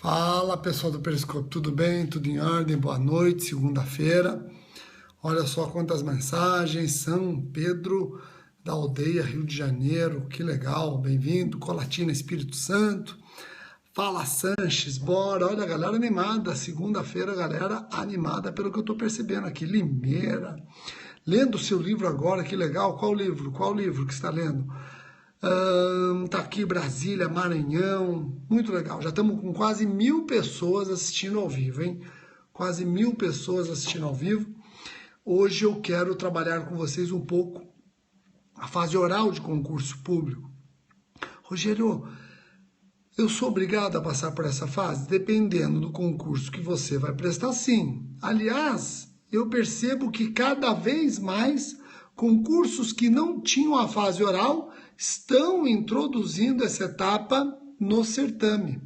Fala pessoal do Periscope, tudo bem? Tudo em ordem? Boa noite, segunda-feira. Olha só quantas mensagens. São Pedro da Aldeia, Rio de Janeiro, que legal, bem-vindo. Colatina, Espírito Santo. Fala Sanches, bora. Olha a galera animada, segunda-feira, galera animada pelo que eu tô percebendo aqui. Limeira, lendo o seu livro agora, que legal. Qual livro? Qual livro que você está lendo? Tá aqui Brasília, Maranhão, muito legal. Já estamos com quase 1000 pessoas assistindo ao vivo, hein? Quase 1000 pessoas assistindo ao vivo. Hoje eu quero trabalhar com vocês um pouco a fase oral de concurso público. Rogério, eu sou obrigado a passar por essa fase? Dependendo do concurso que você vai prestar, sim. Aliás, eu percebo que cada vez mais concursos que não tinham a fase oral estão introduzindo essa etapa no certame.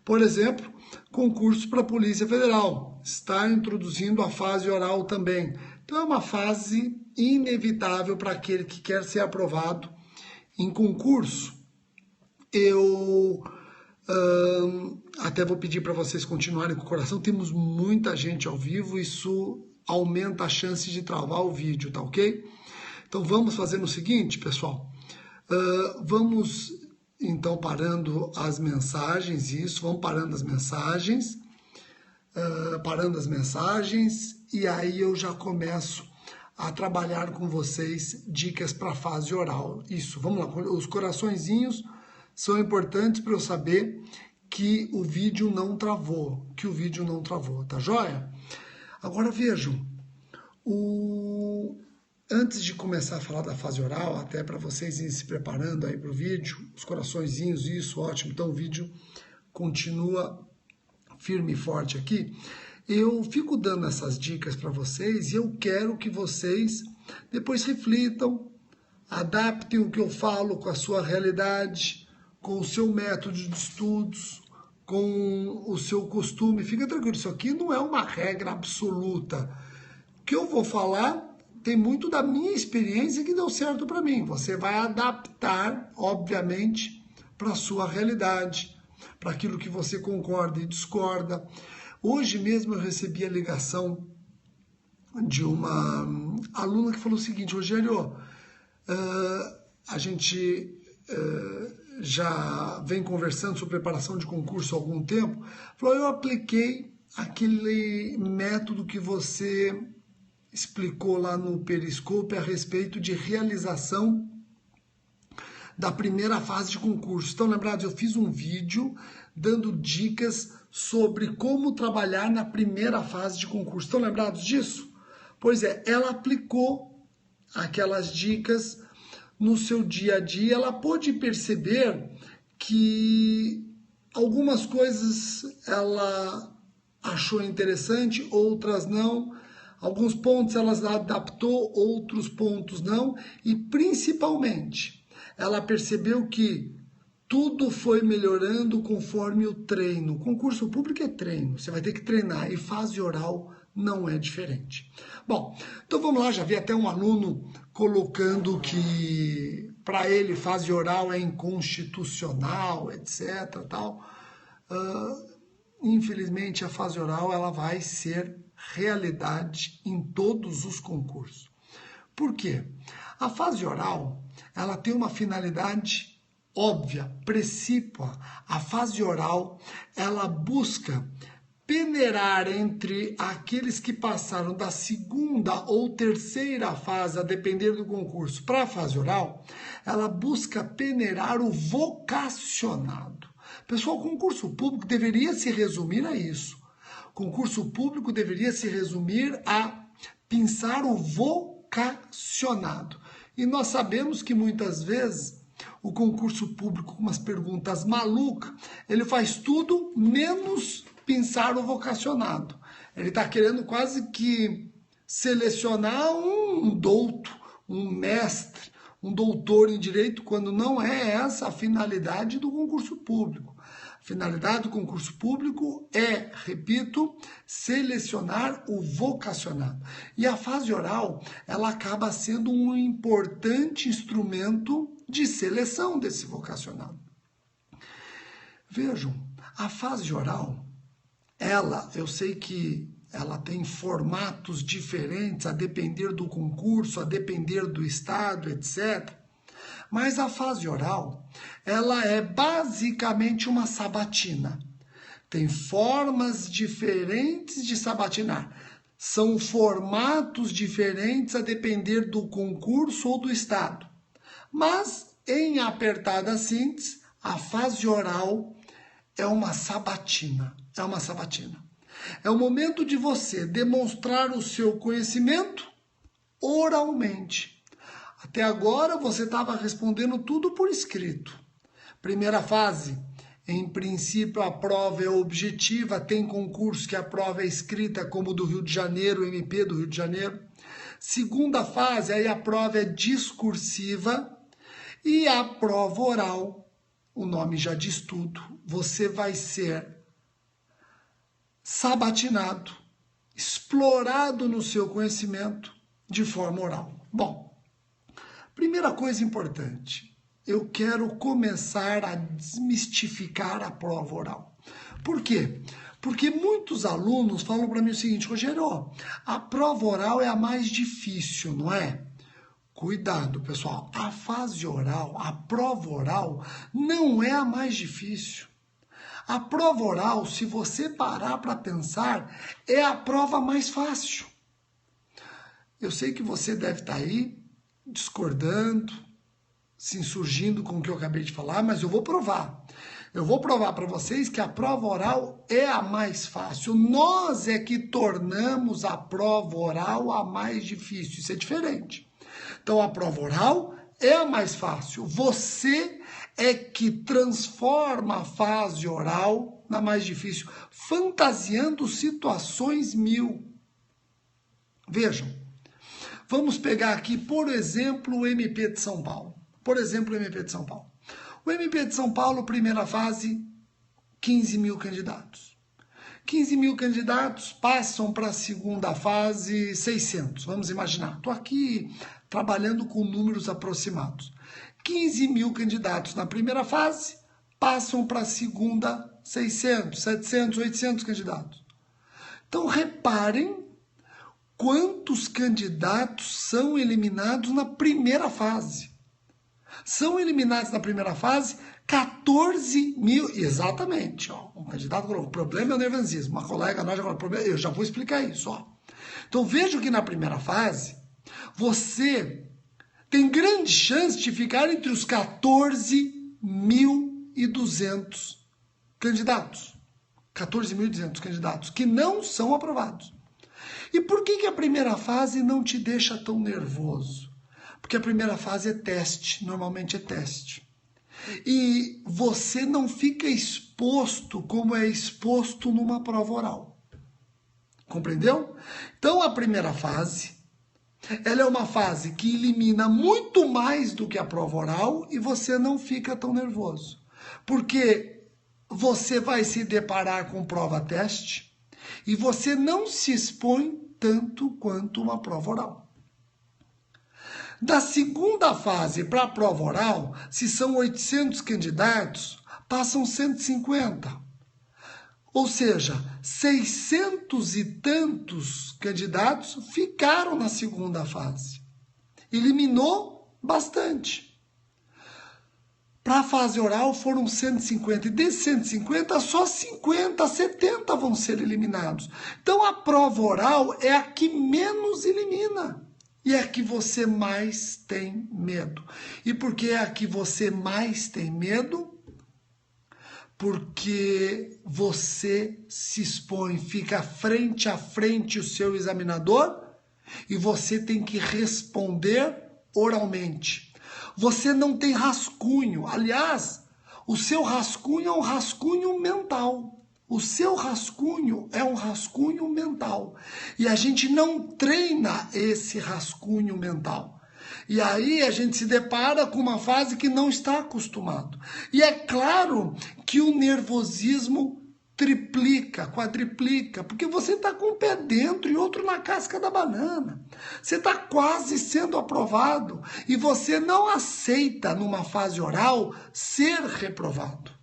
Por exemplo, concurso para a Polícia Federal está introduzindo a fase oral também. Então é uma fase inevitável para aquele que quer ser aprovado em concurso. Eu até vou pedir para vocês continuarem com o coração. Temos muita gente ao vivo, isso aumenta a chance de travar o vídeo, tá ok? Então vamos fazer o seguinte, pessoal. Vamos então parando as mensagens, vamos parando as mensagens, e aí eu já começo a trabalhar com vocês dicas para a fase oral. Isso, vamos lá, os coraçõezinhos são importantes para eu saber que o vídeo não travou, tá joia? Agora vejam, antes de começar a falar da fase oral, até para vocês irem se preparando aí para o vídeo, os coraçõezinhos, isso, ótimo, então o vídeo continua firme e forte aqui. Eu fico dando essas dicas para vocês e eu quero que vocês depois reflitam, adaptem o que eu falo com a sua realidade, com o seu método de estudos, com o seu costume. Fica tranquilo, isso aqui não é uma regra absoluta. O que eu vou falar tem muito da minha experiência que deu certo para mim. Você vai adaptar, obviamente, para a sua realidade, para aquilo que você concorda e discorda. Hoje mesmo eu recebi a ligação de uma aluna que falou o seguinte: Rogério, a gente já vem conversando sobre preparação de concurso há algum tempo. Falou, eu apliquei aquele método que você explicou lá no Periscope a respeito de realização da primeira fase de concurso. Estão lembrados? Eu fiz um vídeo dando dicas sobre como trabalhar na primeira fase de concurso. Estão lembrados disso? Pois é, ela aplicou aquelas dicas no seu dia a dia. Ela pôde perceber que algumas coisas ela achou interessante, outras não. Alguns pontos ela adaptou, outros pontos não. E principalmente, ela percebeu que tudo foi melhorando conforme o treino. O concurso público é treino, você vai ter que treinar. E fase oral não é diferente. Bom, então vamos lá, já vi até um aluno colocando que para ele fase oral é inconstitucional, etc. Tal. Infelizmente, a fase oral ela vai ser realidade em todos os concursos. Por quê? A fase oral ela tem uma finalidade óbvia, precípua. A fase oral ela busca peneirar entre aqueles que passaram da segunda ou terceira fase, a depender do concurso, para a fase oral, ela busca peneirar o vocacionado. Pessoal, o concurso público deveria se resumir a isso. O concurso público deveria se resumir a pensar o vocacionado. E nós sabemos que muitas vezes o concurso público, com umas perguntas malucas, ele faz tudo menos pensar o vocacionado. Ele está querendo quase que selecionar um douto, um mestre, um doutor em direito, quando não é essa a finalidade do concurso público. A finalidade do concurso público é, repito, selecionar o vocacionado. E a fase oral, ela acaba sendo um importante instrumento de seleção desse vocacionado. Vejam, a fase oral, eu sei que ela tem formatos diferentes a depender do concurso, a depender do estado, etc. Mas a fase oral, ela é basicamente uma sabatina. Tem formas diferentes de sabatinar. São formatos diferentes a depender do concurso ou do estado. Mas, em apertada síntese, a fase oral é uma sabatina. É uma sabatina. É o momento de você demonstrar o seu conhecimento oralmente. Até agora você estava respondendo tudo por escrito. Primeira fase, em princípio a prova é objetiva, tem concurso que a prova é escrita, como o do Rio de Janeiro, o MP do Rio de Janeiro. Segunda fase, aí a prova é discursiva. E a prova oral, o nome já diz tudo, você vai ser sabatinado, explorado no seu conhecimento de forma oral. Bom, primeira coisa importante, eu quero começar a desmistificar a prova oral. Por quê? Porque muitos alunos falam para mim o seguinte: Rogério, a prova oral é a mais difícil, não é? Cuidado, pessoal, a fase oral, a prova oral, não é a mais difícil. A prova oral, se você parar para pensar, é a prova mais fácil. Eu sei que você deve estar aí discordando, se insurgindo com o que eu acabei de falar, mas eu vou provar. Eu vou provar para vocês que a prova oral é a mais fácil. Nós é que tornamos a prova oral a mais difícil. Isso é diferente. Então, a prova oral é a mais fácil. Você é que transforma a fase oral na mais difícil, fantasiando situações mil. Vejam, vamos pegar aqui, por exemplo, o MP de São Paulo. O MP de São Paulo, primeira fase, 15 mil candidatos. 15 mil candidatos passam para a segunda fase 600, vamos imaginar. Estou aqui trabalhando com números aproximados. 15 mil candidatos na primeira fase passam para a segunda 600, 700, 800 candidatos. Então, reparem quantos candidatos são eliminados na primeira fase. São eliminados na primeira fase 14 mil, exatamente. Ó, um candidato falou, o problema é o nervosismo. Uma colega nós já falou, eu já vou explicar isso. Ó. Então vejam que na primeira fase, você tem grande chance de ficar entre os 14.200 candidatos. 14.200 candidatos que não são aprovados. E por que a primeira fase não te deixa tão nervoso? Porque a primeira fase é teste, normalmente é teste. E você não fica exposto como é exposto numa prova oral. Compreendeu? Então, a primeira fase, ela é uma fase que elimina muito mais do que a prova oral e você não fica tão nervoso. Porque você vai se deparar com prova-teste e você não se expõe tanto quanto uma prova oral. Da segunda fase para a prova oral, se são 800 candidatos, passam 150. Ou seja, 600 e tantos candidatos ficaram na segunda fase. Eliminou bastante. Para a fase oral foram 150. E desses 150, só 50, 70 vão ser eliminados. Então a prova oral é a que menos elimina. E é a que você mais tem medo. E por que é a que você mais tem medo? Porque você se expõe, fica frente a frente o seu examinador e você tem que responder oralmente. Você não tem rascunho. Aliás, o seu rascunho é um rascunho mental. O seu rascunho é um rascunho mental. E a gente não treina esse rascunho mental. E aí a gente se depara com uma fase que não está acostumado. E é claro que o nervosismo triplica, quadriplica, porque você está com um pé dentro e outro na casca da banana. Você está quase sendo aprovado e você não aceita, numa fase oral, ser reprovado.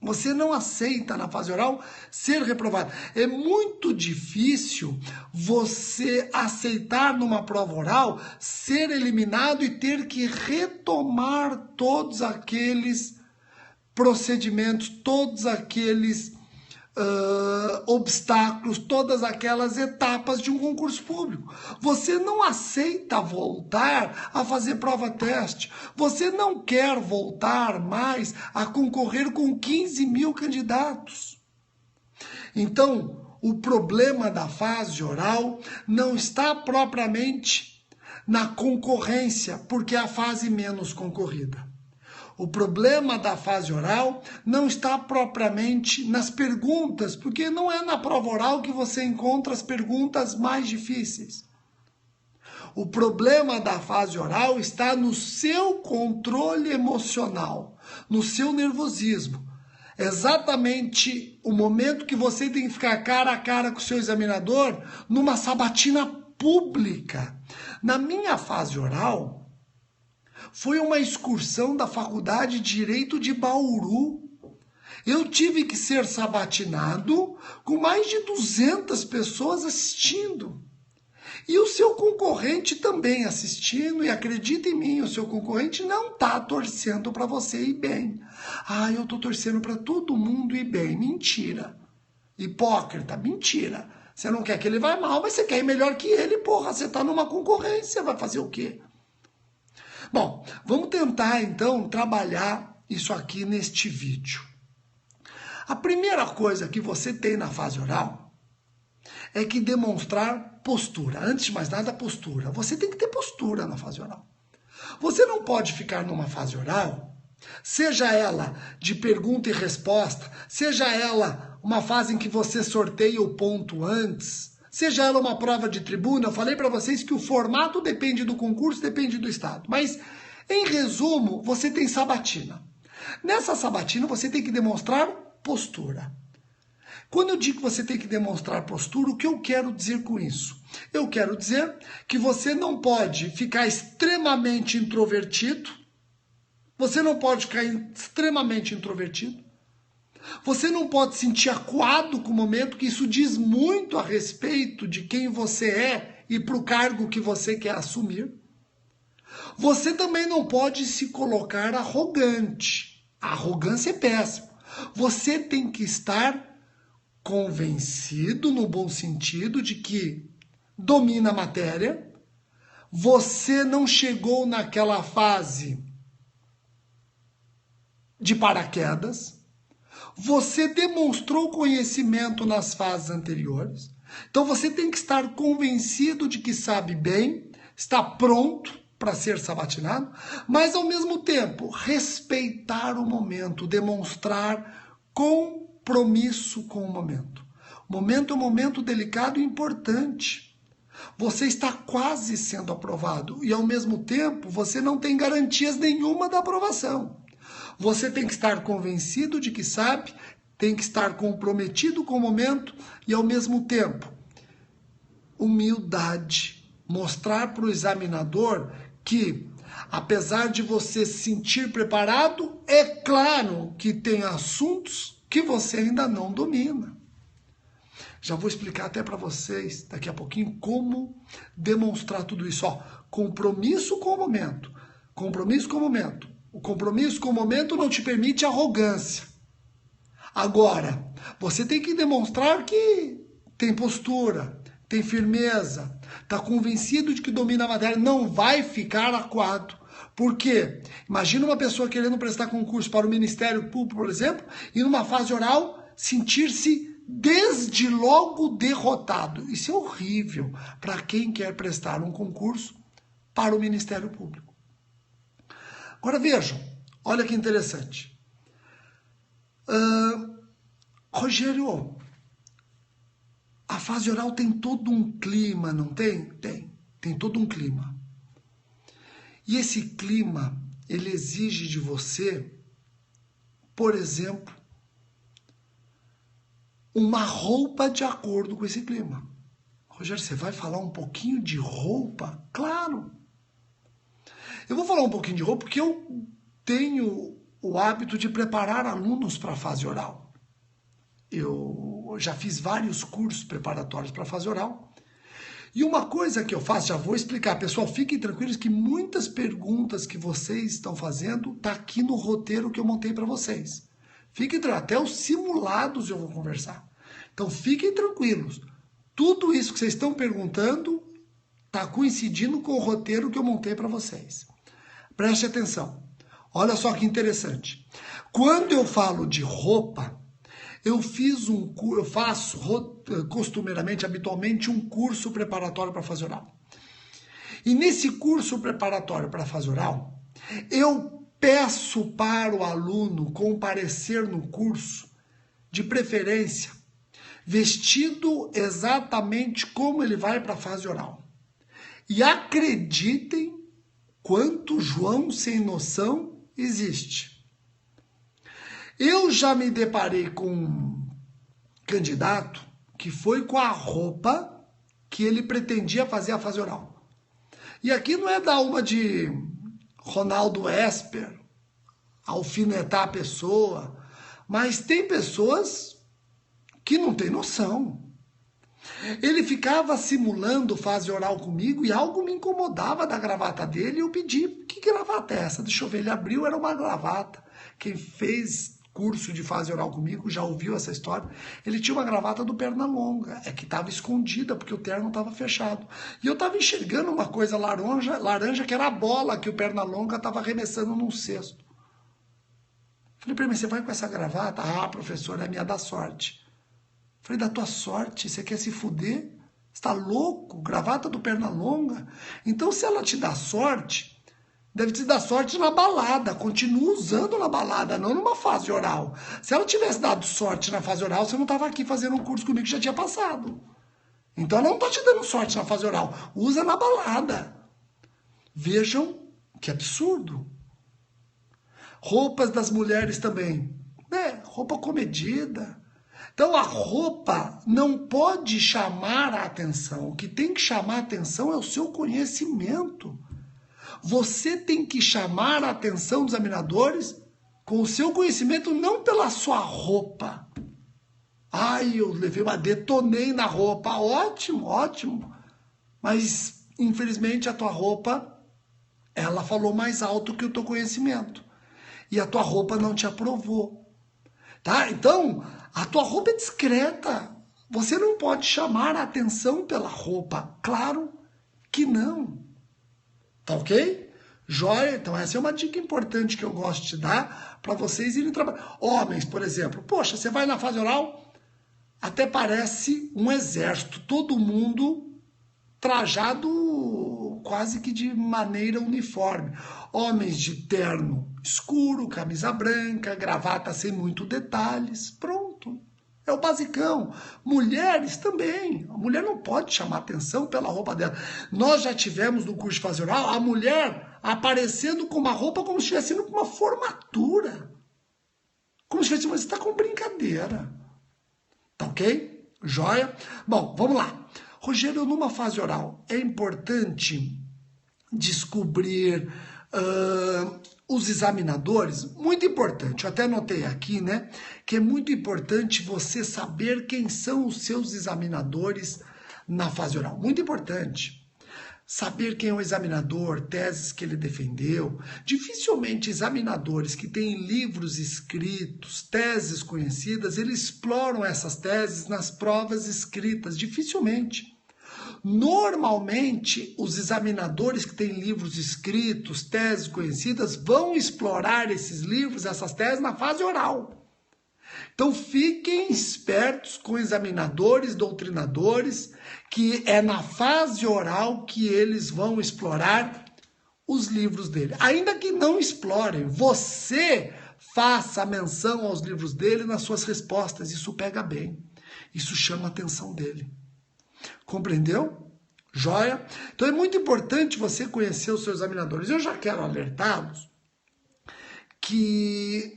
Você não aceita na fase oral ser reprovado. É muito difícil você aceitar numa prova oral ser eliminado e ter que retomar todos aqueles procedimentos, todos aqueles obstáculos, todas aquelas etapas de um concurso público. Você não aceita voltar a fazer prova-teste. Você não quer voltar mais a concorrer com 15 mil candidatos. Então, o problema da fase oral não está propriamente na concorrência, porque é a fase menos concorrida. O problema da fase oral não está propriamente nas perguntas, porque não é na prova oral que você encontra as perguntas mais difíceis. O problema da fase oral está no seu controle emocional, no seu nervosismo. Exatamente o momento que você tem que ficar cara a cara com o seu examinador numa sabatina pública. Na minha fase oral, foi uma excursão da Faculdade de Direito de Bauru. Eu tive que ser sabatinado com mais de 200 pessoas assistindo. E o seu concorrente também assistindo, e acredita em mim, o seu concorrente não está torcendo para você ir bem. Ah, eu estou torcendo para todo mundo ir bem. Mentira. Hipócrita, mentira. Você não quer que ele vá mal, mas você quer ir melhor que ele, porra. Você está numa concorrência, vai fazer o quê? Bom, vamos tentar então trabalhar isso aqui neste vídeo. A primeira coisa que você tem na fase oral é que demonstrar postura. Antes de mais nada, postura. Você tem que ter postura na fase oral. Você não pode ficar numa fase oral, seja ela de pergunta e resposta, seja ela uma fase em que você sorteia o ponto antes, seja ela uma prova de tribuna. Eu falei para vocês que o formato depende do concurso, depende do estado. Mas, em resumo, você tem sabatina. Nessa sabatina, você tem que demonstrar postura. Quando eu digo que você tem que demonstrar postura, o que eu quero dizer com isso? Eu quero dizer que você não pode ficar extremamente introvertido. Você não pode ficar extremamente introvertido. Você não pode se sentir acuado com o momento, que isso diz muito a respeito de quem você é e para o cargo que você quer assumir. Você também não pode se colocar arrogante. A arrogância é péssima. Você tem que estar convencido, no bom sentido, de que domina a matéria. Você não chegou naquela fase de paraquedas. Você demonstrou conhecimento nas fases anteriores. Então você tem que estar convencido de que sabe bem, está pronto para ser sabatinado, mas ao mesmo tempo respeitar o momento, demonstrar compromisso com o momento. O momento é um momento delicado e importante. Você está quase sendo aprovado e ao mesmo tempo você não tem garantias nenhuma da aprovação. Você tem que estar convencido de que sabe, tem que estar comprometido com o momento e, ao mesmo tempo, humildade. Mostrar para o examinador que, apesar de você se sentir preparado, é claro que tem assuntos que você ainda não domina. Já vou explicar até para vocês, daqui a pouquinho, como demonstrar tudo isso. Ó, compromisso com o momento. Compromisso com o momento. O compromisso com o momento não te permite arrogância. Agora, você tem que demonstrar que tem postura, tem firmeza, está convencido de que domina a matéria, não vai ficar acuado. Por quê? Imagina uma pessoa querendo prestar concurso para o Ministério Público, por exemplo, e numa fase oral sentir-se desde logo derrotado. Isso é horrível para quem quer prestar um concurso para o Ministério Público. Agora vejam, olha que interessante. Rogério, a fase oral tem todo um clima, não tem? Tem todo um clima. E esse clima, ele exige de você, por exemplo, uma roupa de acordo com esse clima. Rogério, você vai falar um pouquinho de roupa? Claro! Eu vou falar um pouquinho de roupa porque eu tenho o hábito de preparar alunos para a fase oral. Eu já fiz vários cursos preparatórios para a fase oral. E uma coisa que eu faço, já vou explicar, pessoal, fiquem tranquilos que muitas perguntas que vocês estão fazendo tá aqui no roteiro que eu montei para vocês. Fiquem tranquilos, até os simulados eu vou conversar. Então fiquem tranquilos. Tudo isso que vocês estão perguntando tá coincidindo com o roteiro que eu montei para vocês. Preste atenção. Olha só que interessante. Quando eu falo de roupa, eu faço costumeiramente, habitualmente, um curso preparatório para a fase oral. E nesse curso preparatório para a fase oral, eu peço para o aluno comparecer no curso, de preferência, vestido exatamente como ele vai para a fase oral. E acreditem quanto João sem noção existe. Eu já me deparei com um candidato que foi com a roupa que ele pretendia fazer a fase oral. E aqui não é dar uma de Ronaldo Esper, alfinetar a pessoa, mas tem pessoas que não têm noção. Ele ficava simulando fase oral comigo e algo me incomodava da gravata dele e eu pedi, que gravata é essa? Deixa eu ver, ele abriu, era uma gravata. Quem fez curso de fase oral comigo já ouviu essa história. Ele tinha uma gravata do Pernalonga, é que estava escondida porque o terno estava fechado. E eu estava enxergando uma coisa laranja que era a bola que o Pernalonga estava arremessando num cesto. Falei para ele, você vai com essa gravata? Ah, professor, é a minha da sorte. Falei, da tua sorte? Você quer se fuder? Você está louco? Gravata do Pernalonga? Então, se ela te dá sorte, deve te dar sorte na balada. Continua usando na balada, não numa fase oral. Se ela tivesse dado sorte na fase oral, você não estava aqui fazendo um curso comigo que já tinha passado. Então, ela não está te dando sorte na fase oral. Usa na balada. Vejam que absurdo. Roupas das mulheres também. Roupa comedida. Então, a roupa não pode chamar a atenção. O que tem que chamar a atenção é o seu conhecimento. Você tem que chamar a atenção dos examinadores com o seu conhecimento, não pela sua roupa. Ai, eu detonei na roupa. Ótimo, ótimo. Mas, infelizmente, a tua roupa, ela falou mais alto que o teu conhecimento. E a tua roupa não te aprovou. Tá? Então, a tua roupa é discreta. Você não pode chamar a atenção pela roupa. Claro que não. Tá ok? Joia? Então essa é uma dica importante que eu gosto de dar para vocês irem trabalhar. Homens, por exemplo. Poxa, você vai na fase oral, até parece um exército. Todo mundo trajado quase que de maneira uniforme. Homens de terno escuro, camisa branca, gravata sem muito detalhes. Pronto. É o basicão. Mulheres também. A mulher não pode chamar atenção pela roupa dela. Nós já tivemos no curso de fase oral a mulher aparecendo com uma roupa como se estivesse indo para uma formatura. Como se estivesse, você está com brincadeira. Tá ok? Joia? Bom, vamos lá. Rogério, numa fase oral, é importante descobrir os examinadores? Muito importante, eu até anotei aqui, né, que é muito importante você saber quem são os seus examinadores na fase oral. Muito importante. Saber quem é o examinador, teses que ele defendeu. Dificilmente examinadores que têm livros escritos, teses conhecidas, eles exploram essas teses nas provas escritas. Dificilmente. Normalmente, os examinadores que têm livros escritos, teses conhecidas, vão explorar esses livros, essas teses, na fase oral. Então, fiquem espertos com examinadores, doutrinadores, que é na fase oral que eles vão explorar os livros dele. Ainda que não explorem, você faça menção aos livros dele nas suas respostas. Isso pega bem. Isso chama a atenção dele. Compreendeu? Joia? Então é muito importante você conhecer os seus examinadores. Eu já quero alertá-los que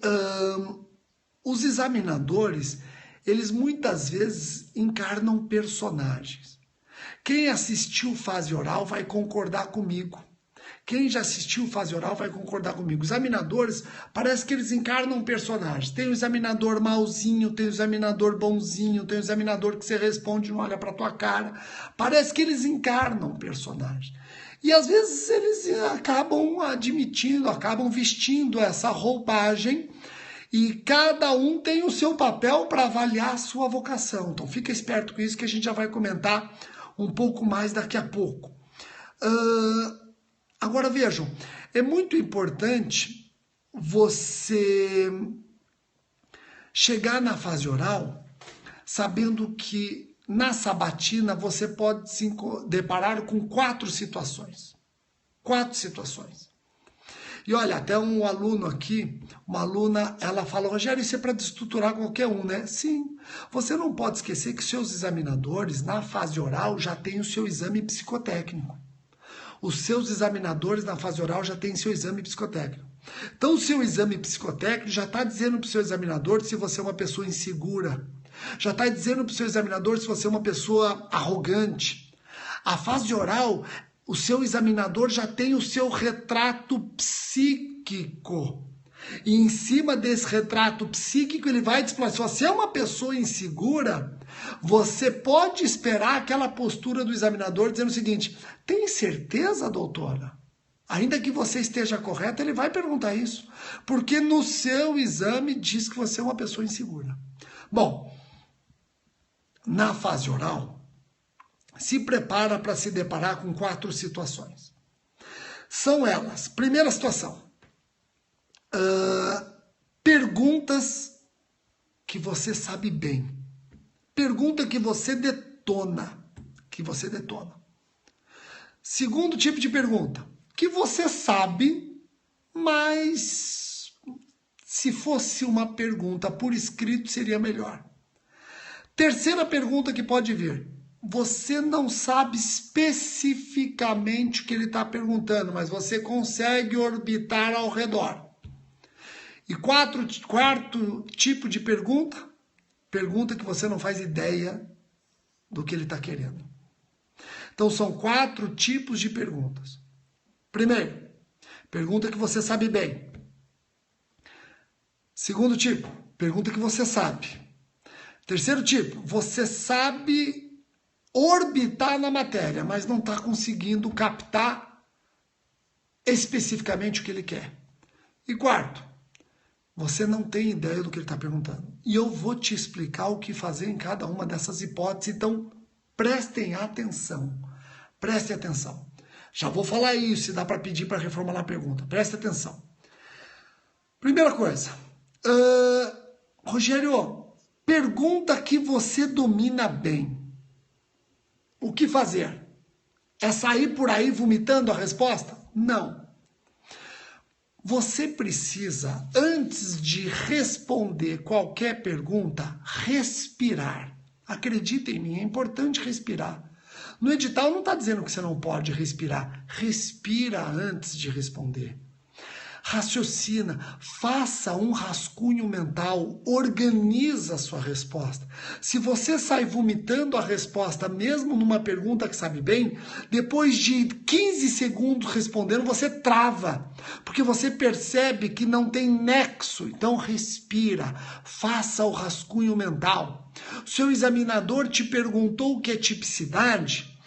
os examinadores, eles muitas vezes encarnam personagens. Quem assistiu fase oral vai concordar comigo Quem já assistiu fase oral vai concordar comigo. Examinadores, parece que eles encarnam um personagem. Tem o examinador malzinho, tem o examinador bonzinho, tem o examinador que você responde e não olha pra tua cara. Parece que eles encarnam um personagem. E às vezes eles acabam admitindo, acabam vestindo essa roupagem e cada um tem o seu papel para avaliar a sua vocação. Então fica esperto com isso que a gente já vai comentar um pouco mais daqui a pouco. Agora vejam, é muito importante você chegar na fase oral sabendo que na sabatina você pode se deparar com 4 situações. 4 situações. E olha, até um aluno aqui, uma aluna, ela fala, Rogério, isso é para destruturar qualquer um, né? Sim. Você não pode esquecer que seus examinadores, na fase oral, já têm o seu exame psicotécnico. Os seus examinadores na fase oral já têm seu exame psicotécnico. Então, o seu exame psicotécnico já está dizendo para o seu examinador se você é uma pessoa insegura. Já está dizendo para o seu examinador se você é uma pessoa arrogante. A fase oral, o seu examinador já tem o seu retrato psíquico. E em cima desse retrato psíquico, ele vai dizer, se você é uma pessoa insegura, você pode esperar aquela postura do examinador dizendo o seguinte, tem certeza, doutora? Ainda que você esteja correta, ele vai perguntar isso. Porque no seu exame diz que você é uma pessoa insegura. Bom, na fase oral, se prepara para se deparar com 4 situações. São elas, primeira situação, perguntas que você sabe bem. Pergunta que você detona. Segundo tipo de pergunta, que você sabe, mas se fosse uma pergunta por escrito seria melhor. Terceira pergunta que pode vir, você não sabe especificamente o que ele está perguntando, mas você consegue orbitar ao redor. E quarto tipo de pergunta que você não faz ideia do que ele está querendo. Então são 4 tipos de perguntas. Primeiro, pergunta que você sabe bem. Segundo tipo, pergunta que você sabe. Terceiro tipo, você sabe orbitar na matéria, mas não está conseguindo captar especificamente o que ele quer. E quarto, você não tem ideia do que ele está perguntando. E eu vou te explicar o que fazer em cada uma dessas hipóteses, então prestem atenção. Prestem atenção. Já vou falar isso, se dá para pedir para reformular a pergunta. Preste atenção. Primeira coisa, Rogério, pergunta que você domina bem. O que fazer? É sair por aí vomitando a resposta? Não. Você precisa, antes de responder qualquer pergunta, respirar. Acredita em mim, é importante respirar. No edital não está dizendo que você não pode respirar. Respira antes de responder. Raciocina, faça um rascunho mental, organiza a sua resposta. Se você sai vomitando a resposta, mesmo numa pergunta que sabe bem, depois de 15 segundos respondendo, você trava, porque você percebe que não tem nexo. Então respira, faça o rascunho mental. O seu examinador te perguntou o que é tipicidade?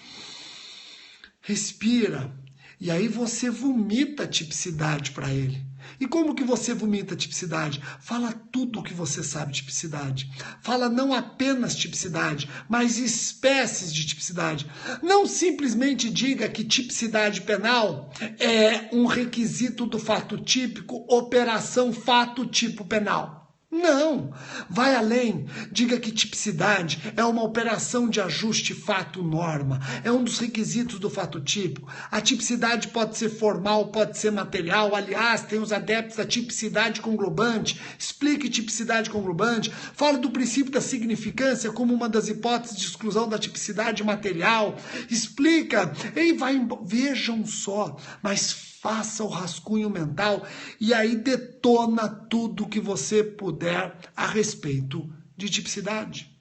Respira. E aí você vomita a tipicidade para ele. E como que você vomita a tipicidade? Fala tudo o que você sabe de tipicidade. Fala não apenas tipicidade, mas espécies de tipicidade. Não simplesmente diga que tipicidade penal é um requisito do fato típico, operação fato tipo penal. Não, vai além, diga que tipicidade é uma operação de ajuste fato-norma, é um dos requisitos do fato típico. A tipicidade pode ser formal, pode ser material, aliás, tem os adeptos da tipicidade conglobante, explique tipicidade conglobante, fala do princípio da significância como uma das hipóteses de exclusão da tipicidade material, explica, e vai embora, vejam só, mas faça o rascunho mental e aí detona tudo que você puder a respeito de tipicidade.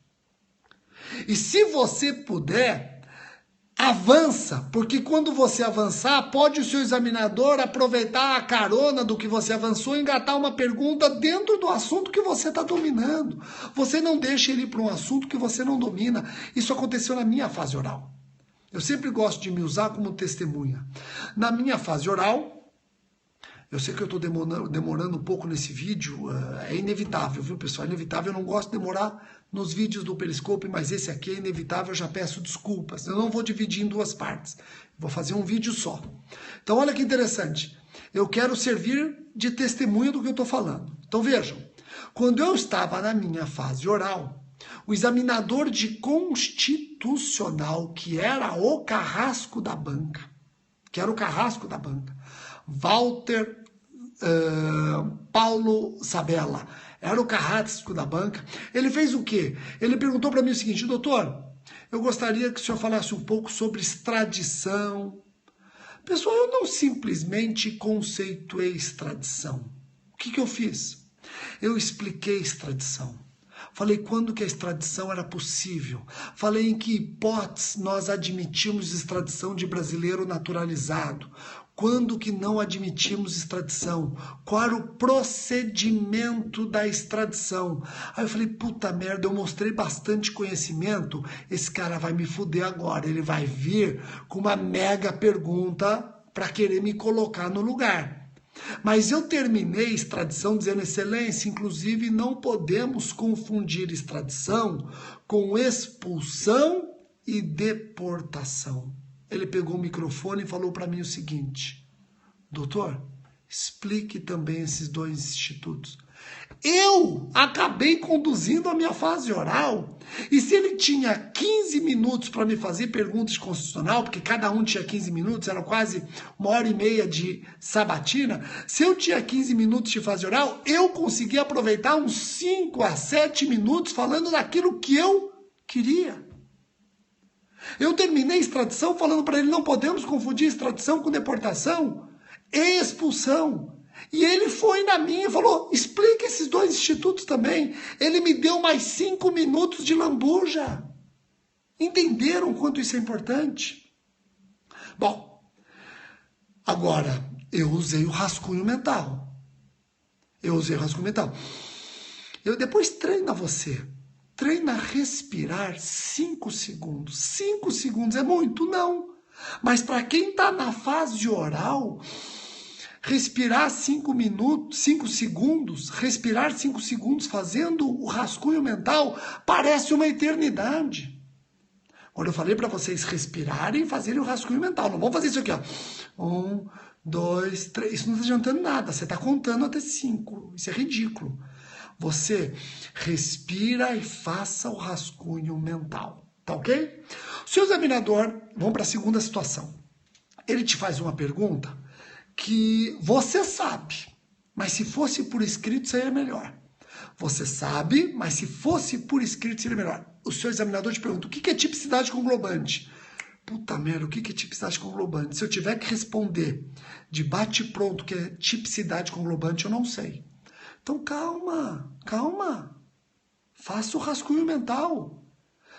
E se você puder, Avança, porque quando você avançar, pode o seu examinador aproveitar a carona do que você avançou e engatar uma pergunta dentro do assunto que você está dominando. Você não deixa ele ir para um assunto que você não domina. Isso aconteceu na minha fase oral. Eu sempre gosto de me usar como testemunha. Na minha fase oral, eu sei que eu estou demorando um pouco nesse vídeo, é inevitável, viu, pessoal? É inevitável, eu não gosto de demorar nos vídeos do Periscope, mas esse aqui é inevitável, eu já peço desculpas. Eu não vou dividir em duas partes, vou fazer um vídeo só. Então, olha que interessante. Eu quero servir de testemunha do que eu estou falando. Então, vejam, quando eu estava na minha fase oral, o examinador de constitucional, que era o carrasco da banca, Walter Paulo Sabella, era o carrasco da banca. Ele fez o quê? Ele perguntou para mim o seguinte: doutor, eu gostaria que o senhor falasse um pouco sobre extradição. Pessoal, eu não simplesmente conceituei extradição. O que eu fiz? Eu expliquei extradição. Falei quando que a extradição era possível. Falei em que hipóteses nós admitimos extradição de brasileiro naturalizado. Quando que não admitimos extradição? Qual era o procedimento da extradição? Aí eu falei, puta merda, eu mostrei bastante conhecimento, esse cara vai me fuder agora, ele vai vir com uma mega pergunta para querer me colocar no lugar. Mas eu terminei a extradição dizendo, excelência, inclusive não podemos confundir extradição com expulsão e deportação. Ele pegou o microfone e falou para mim o seguinte: doutor, explique também esses dois institutos. Eu acabei conduzindo a minha fase oral. E se ele tinha 15 minutos para me fazer perguntas de constitucional, porque cada um tinha 15 minutos, era quase 1h30 de sabatina, se eu tinha 15 minutos de fase oral, eu conseguia aproveitar uns 5 a 7 minutos falando daquilo que eu queria. Eu terminei a extradição falando para ele, não podemos confundir extradição com deportação e expulsão. E ele foi na minha e falou, explica esses dois institutos também. Ele me deu mais 5 minutos de lambuja. Entenderam quanto isso é importante? Bom, agora, eu usei o rascunho mental. Eu depois treina você. Treina respirar 5 segundos. 5 segundos é muito? Não. Mas para quem está na fase oral, respirar 5 segundos, respirar 5 segundos fazendo o rascunho mental parece uma eternidade. Quando eu falei para vocês respirarem e fazerem o rascunho mental, não vamos fazer isso aqui, ó. 1, 2, 3, isso não está adiantando nada, você está contando até 5, isso é ridículo. Você respira e faça o rascunho mental, tá ok? O seu examinador, vamos para a segunda situação. Ele te faz uma pergunta que você sabe, mas se fosse por escrito seria melhor. Você sabe, mas se fosse por escrito seria melhor. O seu examinador te pergunta, o que é tipicidade conglobante? Puta merda, o que é tipicidade conglobante? Se eu tiver que responder de bate-pronto que é tipicidade conglobante, eu não sei. Então calma. Faça o rascunho mental.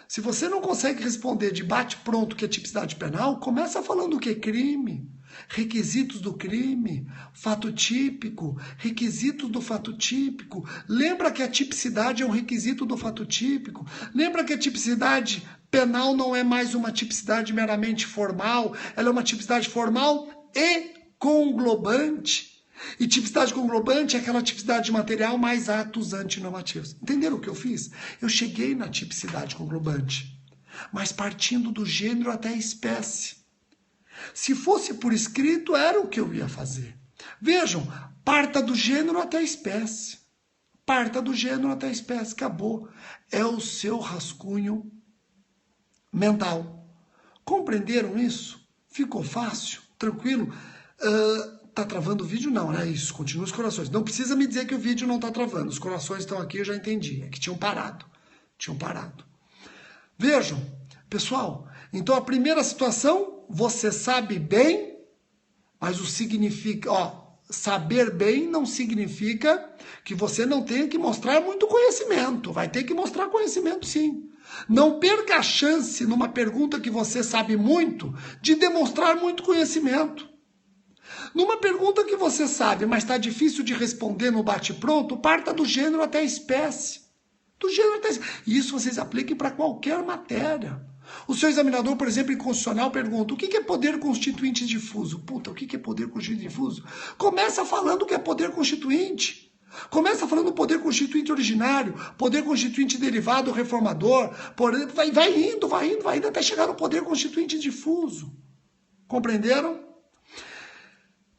Se você não consegue responder de bate-pronto que é tipicidade penal, começa falando o que é crime. Requisitos do crime, fato típico, requisitos do fato típico. Lembra que a tipicidade é um requisito do fato típico. Lembra que a tipicidade penal não é mais uma tipicidade meramente formal, ela é uma tipicidade formal e conglobante. E tipicidade conglobante é aquela tipicidade material mais atos antinormativos. Entenderam o que eu fiz? Eu cheguei na tipicidade conglobante, mas partindo do gênero até a espécie. Se fosse por escrito, era o que eu ia fazer. Vejam, parta do gênero até a espécie. Parta do gênero até a espécie, acabou. É o seu rascunho mental. Compreenderam isso? Ficou fácil? Tranquilo? Tá travando o vídeo? Não, né? Isso, continua os corações. Não precisa me dizer que o vídeo não tá travando. Os corações estão aqui, eu já entendi. É que tinham parado. Vejam, pessoal, então a primeira situação, você sabe bem, mas o significa, saber bem não significa que você não tenha que mostrar muito conhecimento. Vai ter que mostrar conhecimento, sim. Não perca a chance, numa pergunta que você sabe muito, de demonstrar muito conhecimento. Numa pergunta que você sabe, mas está difícil de responder no bate-pronto, parta do gênero até a espécie. Do gênero até a espécie. E isso vocês apliquem para qualquer matéria. O seu examinador, por exemplo, em constitucional, pergunta: o que é poder constituinte difuso? Puta, o que é poder constituinte difuso? Começa falando o que é poder constituinte. Começa falando poder constituinte originário, poder constituinte derivado reformador, vai indo até chegar no poder constituinte difuso. Compreenderam?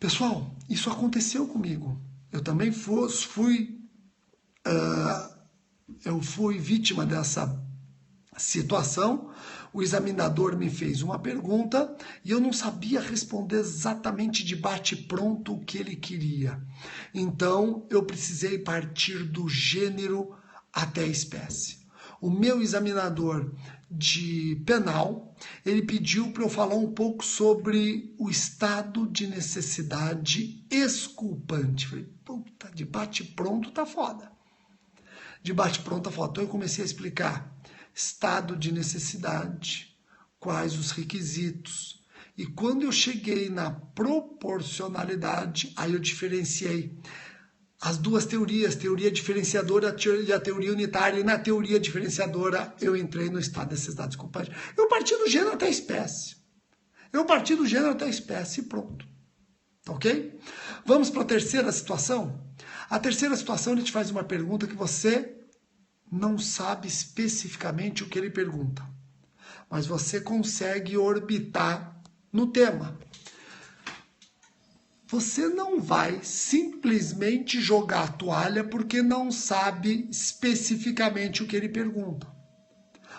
Pessoal, isso aconteceu comigo. Eu também fui vítima dessa situação. O examinador me fez uma pergunta e eu não sabia responder exatamente de bate-pronto o que ele queria. Então, eu precisei partir do gênero até a espécie. O meu examinador de penal, ele pediu para eu falar um pouco sobre o estado de necessidade exculpante. Falei, puta, de bate-pronto tá foda. De bate-pronto tá foda. Então, eu comecei a explicar estado de necessidade, quais os requisitos. E quando eu cheguei na proporcionalidade, aí eu diferenciei as duas teorias, teoria diferenciadora e a teoria unitária. E na teoria diferenciadora eu entrei no estado de necessidade desculpante. Eu parti do gênero até a espécie. E pronto. Ok? Vamos para a terceira situação? A terceira situação, ele te faz uma pergunta que você não sabe especificamente o que ele pergunta, mas você consegue orbitar no tema. Você não vai simplesmente jogar a toalha porque não sabe especificamente o que ele pergunta.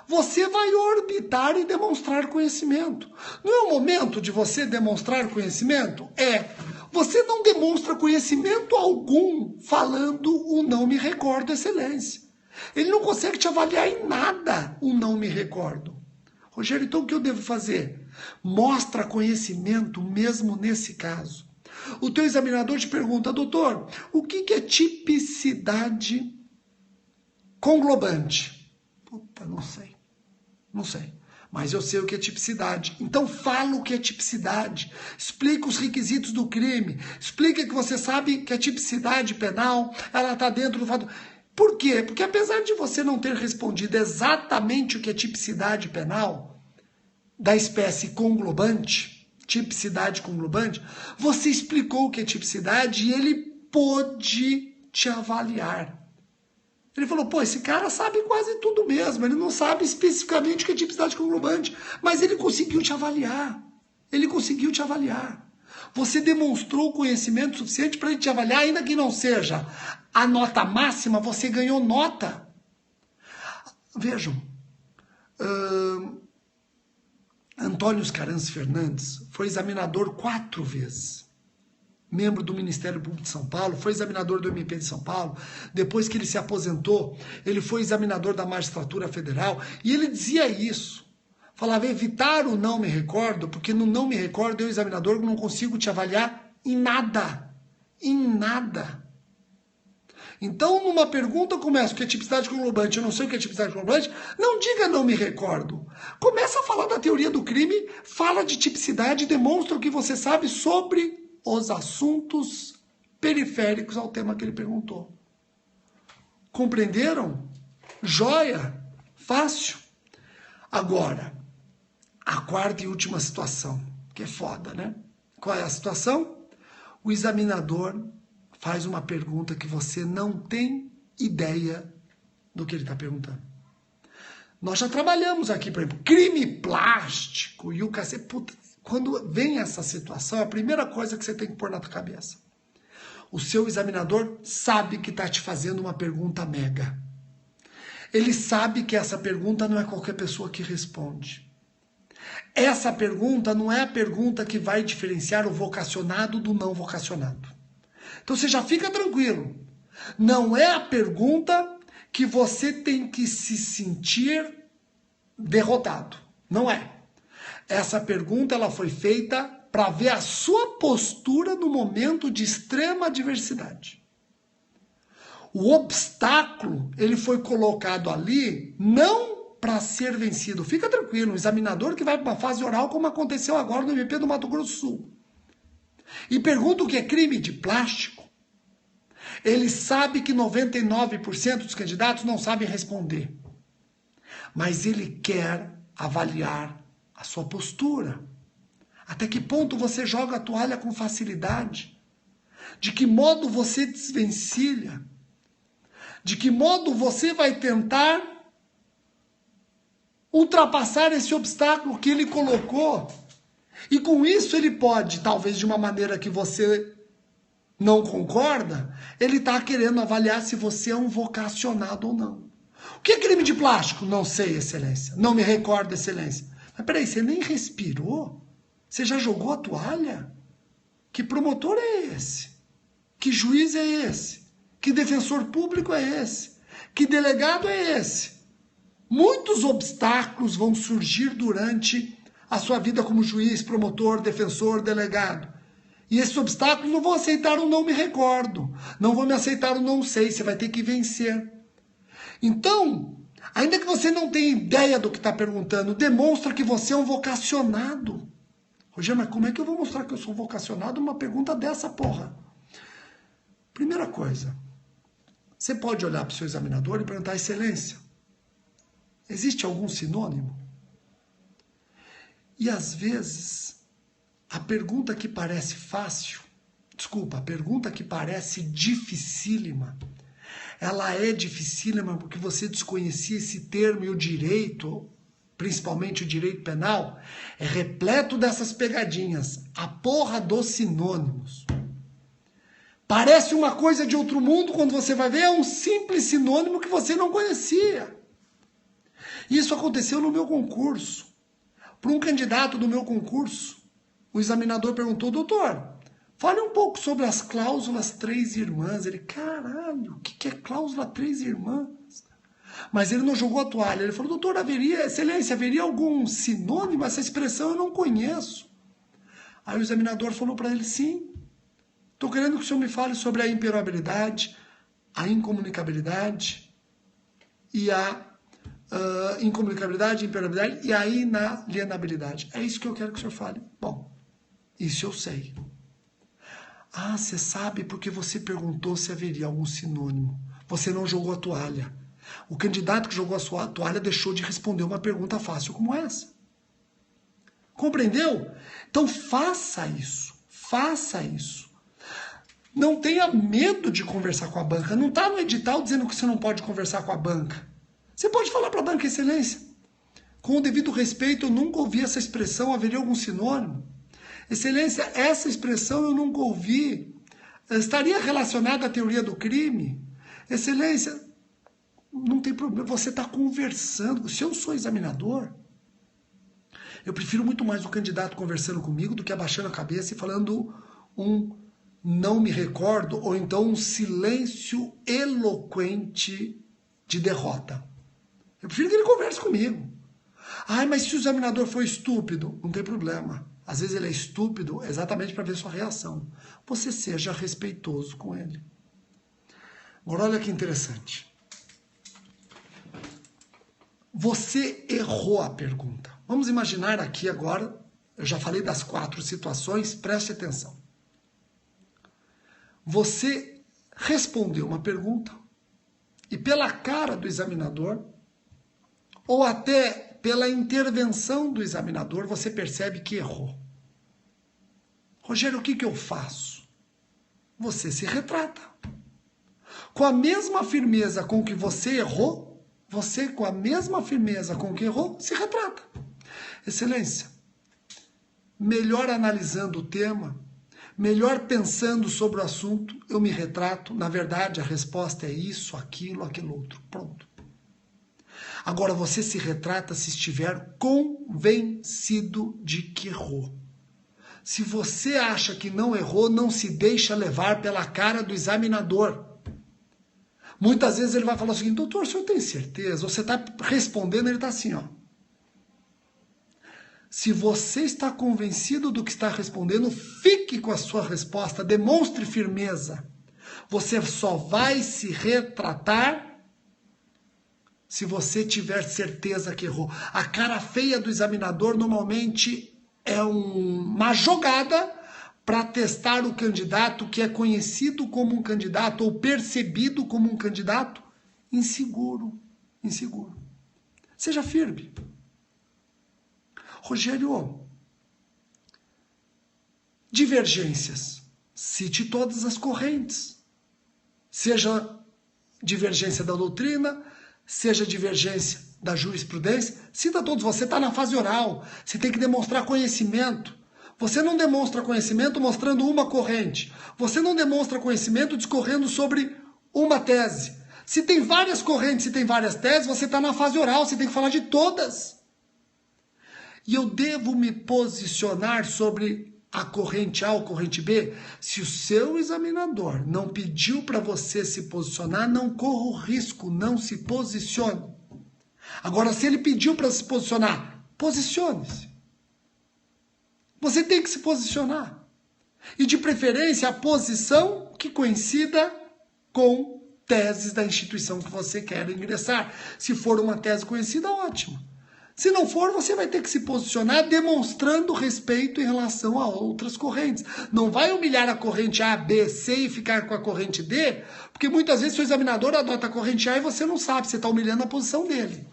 Você vai orbitar e demonstrar conhecimento. Não é o momento de você demonstrar conhecimento? Você não demonstra conhecimento algum falando o não me recordo, excelência. Ele não consegue te avaliar em nada, o não me recordo. Rogério, então o que eu devo fazer? Mostra conhecimento mesmo nesse caso. O teu examinador te pergunta: doutor, o que é tipicidade conglobante? Puta, não sei. Mas eu sei o que é tipicidade. Então fala o que é tipicidade. Explica os requisitos do crime. Explica que você sabe que a tipicidade penal, ela está dentro do fato. Por quê? Porque apesar de você não ter respondido exatamente o que é tipicidade penal, da espécie conglobante, tipicidade conglobante, você explicou o que é tipicidade e ele pôde te avaliar. Ele falou, pô, esse cara sabe quase tudo mesmo, ele não sabe especificamente o que é tipicidade conglobante, mas ele conseguiu te avaliar. Você demonstrou conhecimento suficiente para ele te avaliar, ainda que não seja a nota máxima, você ganhou nota. Vejam, Antônio Scaranci Fernandes foi examinador 4 vezes. Membro do Ministério Público de São Paulo, foi examinador do MP de São Paulo. Depois que ele se aposentou, ele foi examinador da Magistratura Federal. E ele dizia isso. Falava, evitar o não me recordo, porque no não me recordo eu, examinador, não consigo te avaliar em nada. Então, numa pergunta começa o que é tipicidade conglobante, eu não sei o que é tipicidade conglobante, não diga não me recordo. Começa a falar da teoria do crime, fala de tipicidade, demonstra o que você sabe sobre os assuntos periféricos ao tema que ele perguntou. Compreenderam? Joia! Fácil. Agora, a quarta e última situação, que é foda, né? Qual é a situação? O examinador faz uma pergunta que você não tem ideia do que ele está perguntando. Nós já trabalhamos aqui, por exemplo, crime plástico e o cacete. Puta, quando vem essa situação, a primeira coisa que você tem que pôr na tua cabeça. O seu examinador sabe que está te fazendo uma pergunta mega. Ele sabe que essa pergunta não é qualquer pessoa que responde. Essa pergunta não é a pergunta que vai diferenciar o vocacionado do não vocacionado. Então você já fica tranquilo. Não é a pergunta que você tem que se sentir derrotado. Não é. Essa pergunta ela foi feita para ver a sua postura no momento de extrema adversidade. O obstáculo ele foi colocado ali não para ser vencido. Fica tranquilo, um examinador que vai para uma fase oral, como aconteceu agora no MP do Mato Grosso do Sul, e pergunta o que é crime de plástico, ele sabe que 99% dos candidatos não sabem responder, mas ele quer avaliar a sua postura. Até que ponto você joga a toalha com facilidade? De que modo você desvencilha? De que modo você vai tentar ultrapassar esse obstáculo que ele colocou? E com isso ele pode, talvez de uma maneira que você não concorda, ele está querendo avaliar se você é um vocacionado ou não. O que é crime de plástico? Não sei, excelência. Não me recordo, excelência. Mas peraí, você nem respirou? Você já jogou a toalha? Que promotor é esse? Que juiz é esse? Que defensor público é esse? Que delegado é esse? Muitos obstáculos vão surgir durante a sua vida como juiz, promotor, defensor, delegado. E esses obstáculos não vão aceitar o não me recordo. Não vão me aceitar o não sei. Você vai ter que vencer. Então, ainda que você não tenha ideia do que está perguntando, demonstra que você é um vocacionado. Rogério, mas como é que eu vou mostrar que eu sou vocacionado numa pergunta dessa, porra? Primeira coisa, você pode olhar para o seu examinador e perguntar, excelência, existe algum sinônimo? E às vezes, a pergunta que parece fácil, a pergunta que parece dificílima, ela é dificílima porque você desconhecia esse termo e o direito, principalmente o direito penal, é repleto dessas pegadinhas, a porra dos sinônimos. Parece uma coisa de outro mundo, quando você vai ver, é um simples sinônimo que você não conhecia. Isso aconteceu no meu concurso. Para um candidato do meu concurso, o examinador perguntou, doutor, fale um pouco sobre as cláusulas três irmãs. Ele, caralho, o que é cláusula três irmãs? Mas ele não jogou a toalha. Ele falou, doutor, excelência, haveria algum sinônimo? Essa expressão eu não conheço. Aí o examinador falou para ele, sim. Estou querendo que o senhor me fale sobre a imperabilidade, a incomunicabilidade e a incomunicabilidade, imperabilidade e a inalienabilidade. É isso que eu quero que o senhor fale. Bom, isso eu sei. Ah, você sabe porque você perguntou se haveria algum sinônimo. Você não jogou a toalha. O candidato que jogou a sua toalha deixou de responder uma pergunta fácil como essa. Compreendeu? Então faça isso. Faça isso. Não tenha medo de conversar com a banca. Não está no edital dizendo que você não pode conversar com a banca. Você pode falar para a banca, excelência. Com o devido respeito, eu nunca ouvi essa expressão, haveria algum sinônimo? Excelência, essa expressão eu nunca ouvi. Estaria relacionada à teoria do crime? Excelência, não tem problema, você está conversando. Se eu sou examinador, eu prefiro muito mais o candidato conversando comigo do que abaixando a cabeça e falando um não me recordo, ou então um silêncio eloquente de derrota. Eu prefiro que ele converse comigo. Ai, mas se o examinador for estúpido, não tem problema. Às vezes ele é estúpido exatamente para ver sua reação. Você seja respeitoso com ele. Agora olha que interessante. Você errou a pergunta. Vamos imaginar aqui agora, eu já falei das 4 situações, preste atenção. Você respondeu uma pergunta e pela cara do examinador, ou até pela intervenção do examinador, você percebe que errou. Rogério, o que eu faço? Você se retrata. Com a mesma firmeza com que você errou, você com a mesma firmeza com que errou, se retrata. Excelência, melhor analisando o tema, melhor pensando sobre o assunto, eu me retrato. Na verdade, a resposta é isso, aquilo, aquilo outro. Pronto. Agora, você se retrata se estiver convencido de que errou. Se você acha que não errou, não se deixa levar pela cara do examinador. Muitas vezes ele vai falar o seguinte, doutor, o senhor tem certeza? Você está respondendo, ele está assim, ó. Se você está convencido do que está respondendo, fique com a sua resposta, demonstre firmeza. Você só vai se retratar se você tiver certeza que errou. A cara feia do examinador normalmente é uma jogada para testar o candidato que é conhecido como um candidato ou percebido como um candidato inseguro. Inseguro. Seja firme. Rogério, divergências. Cite todas as correntes. Seja divergência da doutrina, seja divergência da jurisprudência, cita todos. Você está na fase oral, você tem que demonstrar conhecimento. Você não demonstra conhecimento mostrando uma corrente. Você não demonstra conhecimento discorrendo sobre uma tese. Se tem várias correntes, se tem várias teses, você está na fase oral, você tem que falar de todas. E eu devo me posicionar sobre a corrente A ou corrente B? Se o seu examinador não pediu para você se posicionar, não corra o risco, não se posicione. Agora, se ele pediu para se posicionar, posicione-se. Você tem que se posicionar. E de preferência, a posição que coincida com teses da instituição que você quer ingressar. Se for uma tese conhecida, ótimo. Se não for, você vai ter que se posicionar demonstrando respeito em relação a outras correntes. Não vai humilhar a corrente A, B, C e ficar com a corrente D, porque muitas vezes o examinador adota a corrente A e você não sabe, você está humilhando a posição dele.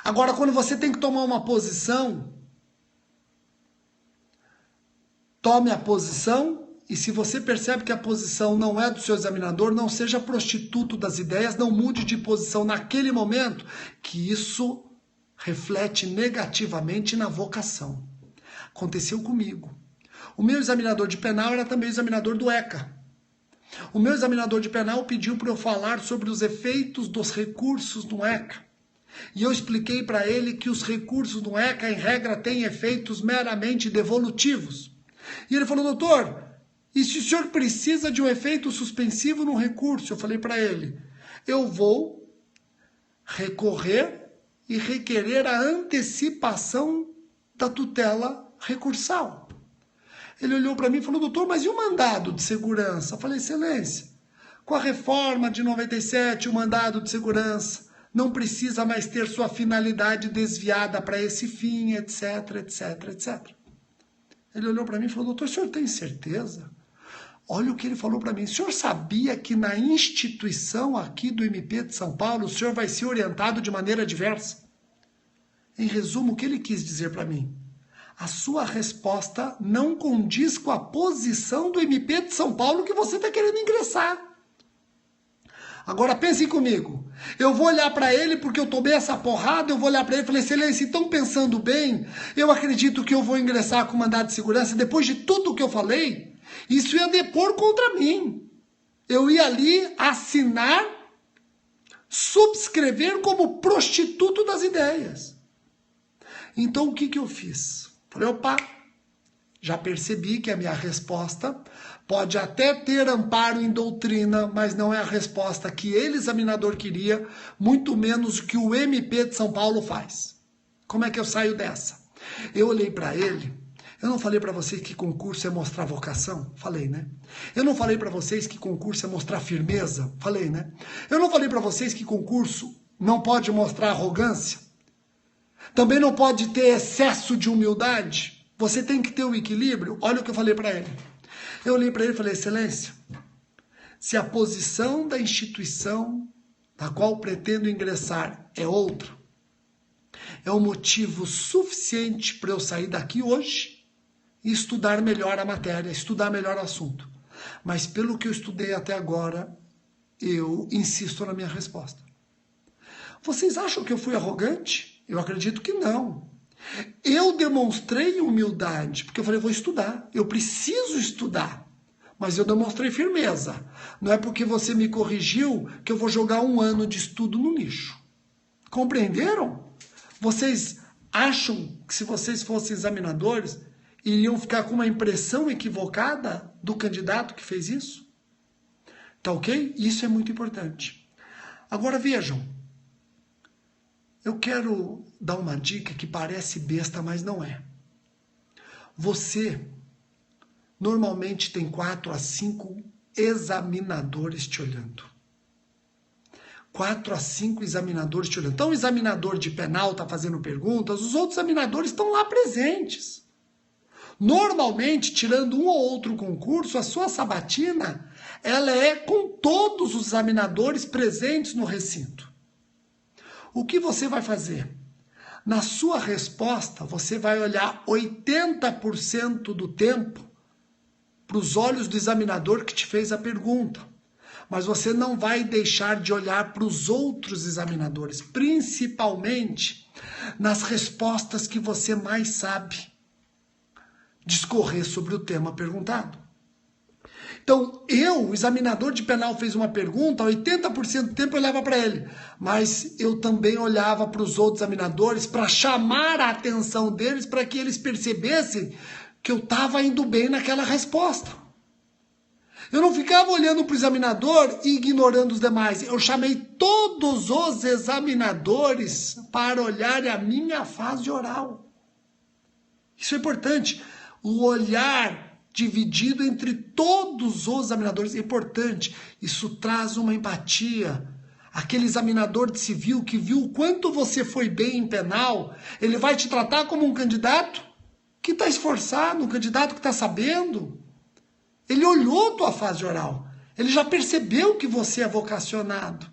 Agora, quando você tem que tomar uma posição, tome a posição. E se você percebe que a posição não é do seu examinador, não seja prostituto das ideias, não mude de posição naquele momento, que isso reflete negativamente na vocação. Aconteceu comigo. O meu examinador de penal era também o examinador do ECA. O meu examinador de penal pediu para eu falar sobre os efeitos dos recursos no ECA. E eu expliquei para ele que os recursos no ECA, em regra, têm efeitos meramente devolutivos. E ele falou, doutor, e se o senhor precisa de um efeito suspensivo no recurso? Eu falei para ele, eu vou recorrer e requerer a antecipação da tutela recursal. Ele olhou para mim e falou, doutor, mas e o mandado de segurança? Eu falei, excelência, com a reforma de 97, o mandado de segurança não precisa mais ter sua finalidade desviada para esse fim, etc, etc, etc. Ele olhou para mim e falou, doutor, o senhor tem certeza? Olha o que ele falou para mim. O senhor sabia que na instituição aqui do MP de São Paulo, o senhor vai ser orientado de maneira diversa? Em resumo, o que ele quis dizer para mim? A sua resposta não condiz com a posição do MP de São Paulo que você está querendo ingressar. Agora pensem comigo. Eu vou olhar para ele porque eu tomei essa porrada, eu vou olhar para ele e falei, excelência, estão pensando bem? Eu acredito que eu vou ingressar com mandado de segurança depois de tudo que eu falei? Isso ia depor contra mim. Eu ia ali assinar, subscrever como prostituto das ideias. Então o que eu fiz? Falei, opa, já percebi que a minha resposta pode até ter amparo em doutrina, mas não é a resposta que ele, examinador, queria, muito menos o que o MP de São Paulo faz. Como é que eu saio dessa? Eu olhei para ele. Eu não falei para vocês que concurso é mostrar vocação? Falei, né? Eu não falei para vocês que concurso é mostrar firmeza? Falei, né? Eu não falei para vocês que concurso não pode mostrar arrogância? Também não pode ter excesso de humildade? Você tem que ter o equilíbrio? Olha o que eu falei para ele. Eu olhei para ele e falei, excelência, se a posição da instituição na qual pretendo ingressar é outra, é um motivo suficiente para eu sair daqui hoje e estudar melhor a matéria, estudar melhor o assunto. Mas pelo que eu estudei até agora, eu insisto na minha resposta. Vocês acham que eu fui arrogante? Eu acredito que não. Eu demonstrei humildade, porque eu falei, vou estudar, eu preciso estudar. Mas eu demonstrei firmeza. Não é porque você me corrigiu que eu vou jogar 1 ano de estudo no lixo. Compreenderam? Vocês acham que se vocês fossem examinadores, iriam ficar com uma impressão equivocada do candidato que fez isso? Tá ok? Isso é muito importante. Agora vejam, eu quero dar uma dica que parece besta, mas não é. Você normalmente tem 4 a 5 examinadores te olhando. 4 a 5 examinadores te olhando. Então o examinador de penal está fazendo perguntas, os outros examinadores estão lá presentes. Normalmente, tirando um ou outro concurso, a sua sabatina, ela é com todos os examinadores presentes no recinto. O que você vai fazer? Na sua resposta, você vai olhar 80% do tempo para os olhos do examinador que te fez a pergunta. Mas você não vai deixar de olhar para os outros examinadores, principalmente nas respostas que você mais sabe discorrer sobre o tema perguntado. Então, o examinador de penal, fez uma pergunta, 80% do tempo eu olhava para ele, mas eu também olhava para os outros examinadores para chamar a atenção deles, para que eles percebessem que eu estava indo bem naquela resposta. Eu não ficava olhando para o examinador e ignorando os demais. Eu chamei todos os examinadores para olhar a minha fase oral. Isso é importante. O olhar dividido entre todos os examinadores é importante. Isso traz uma empatia. Aquele examinador de civil que viu o quanto você foi bem em penal, ele vai te tratar como um candidato que está esforçado, um candidato que está sabendo. Ele olhou tua fase oral. Ele já percebeu que você é vocacionado.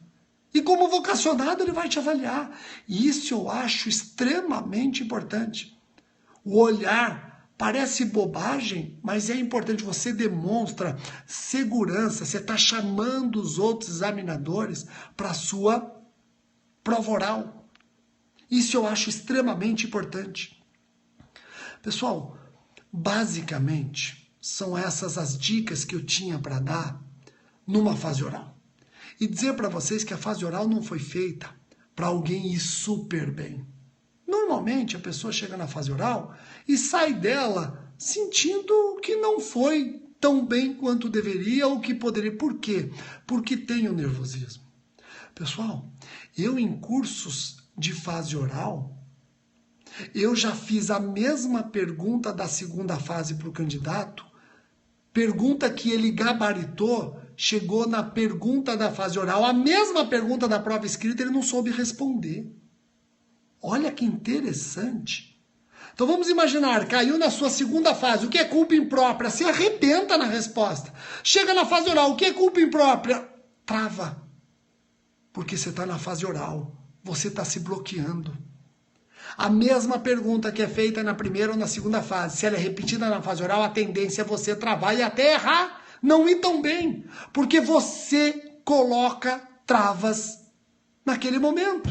E como vocacionado, ele vai te avaliar. E isso eu acho extremamente importante. O olhar parece bobagem, mas é importante. Você demonstra segurança. Você está chamando os outros examinadores para a sua prova oral. Isso eu acho extremamente importante. Pessoal, basicamente, são essas as dicas que eu tinha para dar numa fase oral. E dizer para vocês que a fase oral não foi feita para alguém ir super bem. Normalmente a pessoa chega na fase oral e sai dela sentindo que não foi tão bem quanto deveria ou que poderia. Por quê? Porque tem o nervosismo. Pessoal, eu em cursos de fase oral, eu já fiz a mesma pergunta da segunda fase para o candidato, pergunta que ele gabaritou, chegou na pergunta da fase oral, a mesma pergunta da prova escrita, ele não soube responder. Olha que interessante. Então vamos imaginar, caiu na sua segunda fase, o que é culpa imprópria? Se arrebenta na resposta. Chega na fase oral, o que é culpa imprópria? Trava. Porque você está na fase oral, você está se bloqueando. A mesma pergunta que é feita na primeira ou na segunda fase, se ela é repetida na fase oral, a tendência é você travar e até errar, não ir tão bem, porque você coloca travas naquele momento.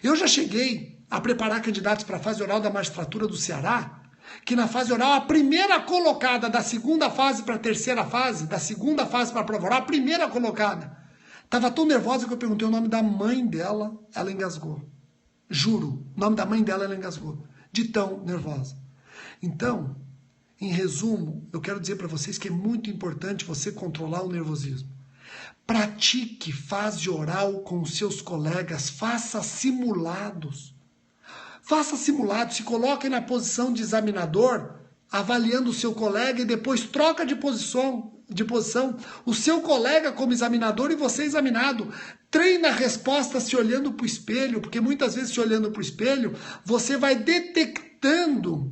Eu já cheguei a preparar candidatos para a fase oral da magistratura do Ceará, que na fase oral, a primeira colocada da segunda fase para a terceira fase, da segunda fase para a prova oral, a primeira colocada, estava tão nervosa que eu perguntei o nome da mãe dela, ela engasgou. Juro, o nome da mãe dela, ela engasgou, de tão nervosa. Então, em resumo, eu quero dizer para vocês que é muito importante você controlar o nervosismo. Pratique fase oral com seus colegas, faça simulados. Faça simulados, se coloque na posição de examinador, avaliando o seu colega e depois troca de posição. O seu colega como examinador e você examinado. Treina a resposta se olhando para o espelho, porque muitas vezes se olhando para o espelho, você vai detectando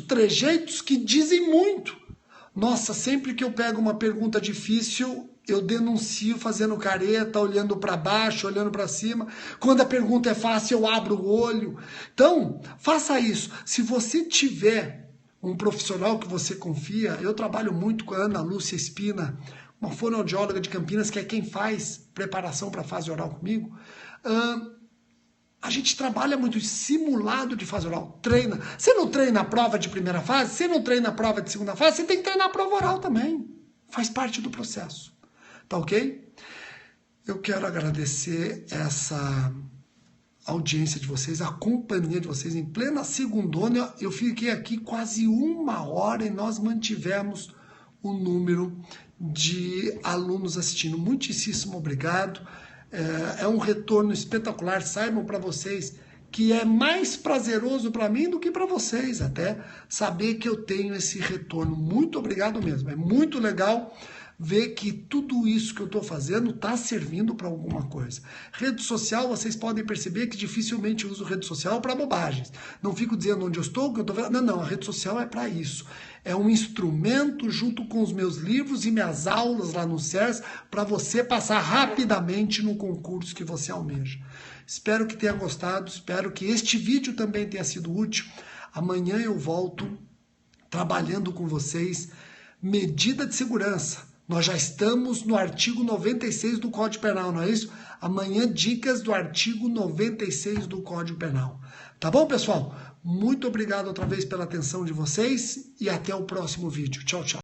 trejeitos que dizem muito. Nossa, sempre que eu pego uma pergunta difícil, eu denuncio fazendo careta, olhando para baixo, olhando para cima. Quando a pergunta é fácil, eu abro o olho. Então, faça isso. Se você tiver um profissional que você confia, eu trabalho muito com a Ana Lúcia Espina, uma fonoaudióloga de Campinas, que é quem faz preparação para a fase oral comigo. A gente trabalha muito simulado de fase oral, treina. Você não treina a prova de primeira fase, você não treina a prova de segunda fase, você tem que treinar a prova oral também. Faz parte do processo. Tá ok? Eu quero agradecer essa audiência de vocês, a companhia de vocês em plena segundona. Eu fiquei aqui quase 1 hora e nós mantivemos o número de alunos assistindo. Muitíssimo obrigado. É um retorno espetacular. Saibam para vocês que é mais prazeroso para mim do que para vocês até saber que eu tenho esse retorno. Muito obrigado mesmo. É muito legal ver que tudo isso que eu estou fazendo está servindo para alguma coisa. Rede social, vocês podem perceber que dificilmente eu uso rede social para bobagens. Não fico dizendo onde eu estou, o que eu estou vendo. Não, a rede social é para isso. É um instrumento junto com os meus livros e minhas aulas lá no CERS para você passar rapidamente no concurso que você almeja. Espero que tenha gostado, espero que este vídeo também tenha sido útil. Amanhã eu volto trabalhando com vocês medida de segurança. Nós já estamos no artigo 96 do Código Penal, não é isso? Amanhã, dicas do artigo 96 do Código Penal. Tá bom, pessoal? Muito obrigado outra vez pela atenção de vocês e até o próximo vídeo. Tchau, tchau.